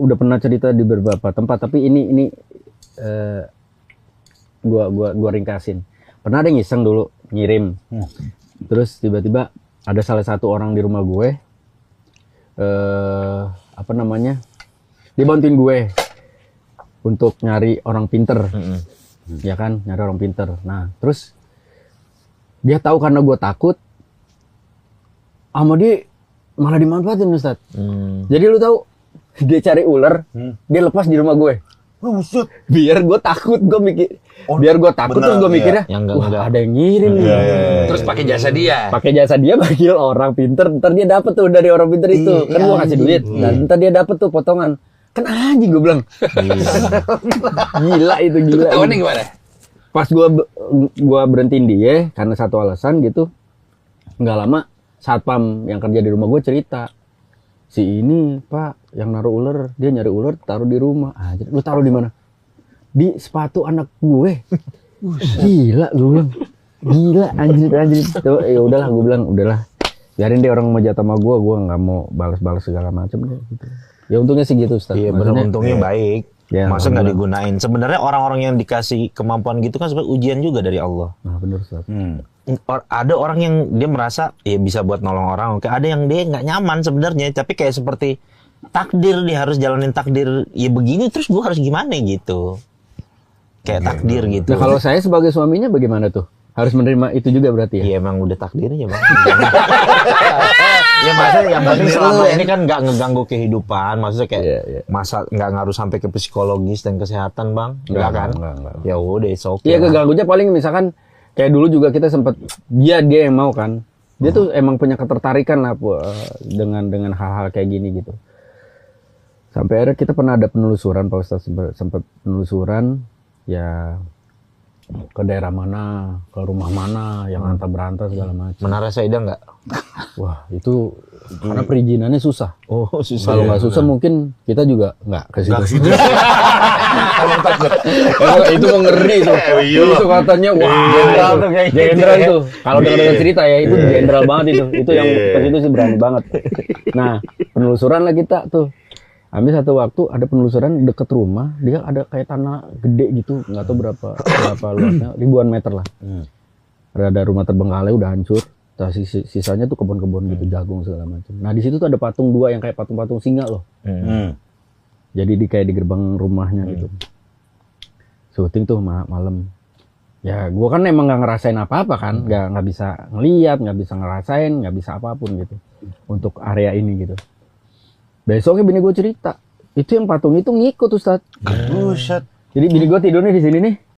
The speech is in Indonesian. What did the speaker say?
udah pernah cerita di beberapa tempat, tapi ini gua ringkasin. Pernah ada yang iseng dulu ngirim, terus tiba-tiba ada salah satu orang di rumah gue, apa namanya, dia bantuin gue untuk nyari orang pinter, ya kan, nyari orang pinter. Nah terus dia tahu karena gue takut, sama dia malah dimanfaatin Ustadz. Jadi lu tahu, dia cari ular, dia lepas di rumah gue. Buset. Biar gue takut, gue mikir. Biar gue takut, terus gue mikirnya, wah ada yang ngirim nih. Terus pakai jasa dia. Pakai jasa dia, panggil orang pinter, ntar dia dapet tuh dari orang pinter itu. Kan gue kasih duit, dan ntar dia dapet tuh potongan. Kan anjing gue bilang. Gila itu, gila. Tahu nih gimana? Pas gue berhentiin dia, karena satu alasan gitu, nggak lama, satpam yang kerja di rumah gue cerita, si ini pak yang naruh ular, dia nyari ular taruh di rumah. Lu taruh di mana? Di sepatu anak gue. Gila gue bilang, gila anjir. Ya udahlah gue bilang, udahlah biarin dia, orang mau jatah sama gue nggak mau balas segala macam deh gitu. Ya untungnya sih gitu Ustaz. Iya benar, untungnya baik. Ya, masa nggak digunain? Sebenarnya orang-orang yang dikasih kemampuan gitu kan sebenarnya ujian juga dari Allah. Nah benar Ustaz. Ada orang yang dia merasa ya bisa buat nolong orang, oke. Ada yang dia nggak nyaman sebenarnya, tapi kayak seperti takdir, dia harus jalanin takdir. Ya begini terus gue harus gimana gitu? Kayak takdir gitu. Nah kalau saya sebagai suaminya bagaimana tuh? Harus menerima itu juga berarti ya? Iya emang udah takdirnya bang. Ya maksudnya yang penting selama ini kan nggak ngeganggu kehidupan, maksudnya kayak masa nggak ngaruh sampai ke psikologis dan kesehatan bang, enggak kan? Enggak. Ya udah, oke. Iya keganggunya paling misalkan kayak dulu juga kita sempat dia yang mau kan, dia tuh emang punya ketertarikan lah dengan hal-hal kayak gini gitu. Sampai akhirnya kita pernah ada penelusuran Pak Ustadz, sempat penelusuran ya. Ke daerah mana, ke rumah mana, yang antah-berantah segala macam. Menara Saida nggak? Wah itu karena perizinannya susah. Oh susah. Kalau nggak susah mungkin kita juga nggak ke situ. Itu ngeri tuh. Itu katanya wah jenderal tuh. Kalau dengar cerita ya itu jenderal banget itu. Itu yang ke situ sih berani banget. Nah penelusuran lah kita tuh. Ambil satu waktu ada penelusuran deket rumah, dia ada kayak tanah gede gitu, nggak tahu berapa luasnya, ribuan meter lah. Ada rumah terbengkalai udah hancur, sisanya tuh kebun-kebun gitu, jagung segala macam. Nah di situ tuh ada patung dua yang kayak patung-patung singa loh. Jadi kayak di gerbang rumahnya gitu. Syuting tuh malam. Ya gua kan emang nggak ngerasain apa-apa kan, nggak bisa ngeliat, nggak bisa ngerasain, nggak bisa apapun gitu untuk area ini gitu. Besoknya bini gue cerita, itu yang patung itu ngikut Ustadz. Buset. Jadi bini gue tidurnya di sini nih,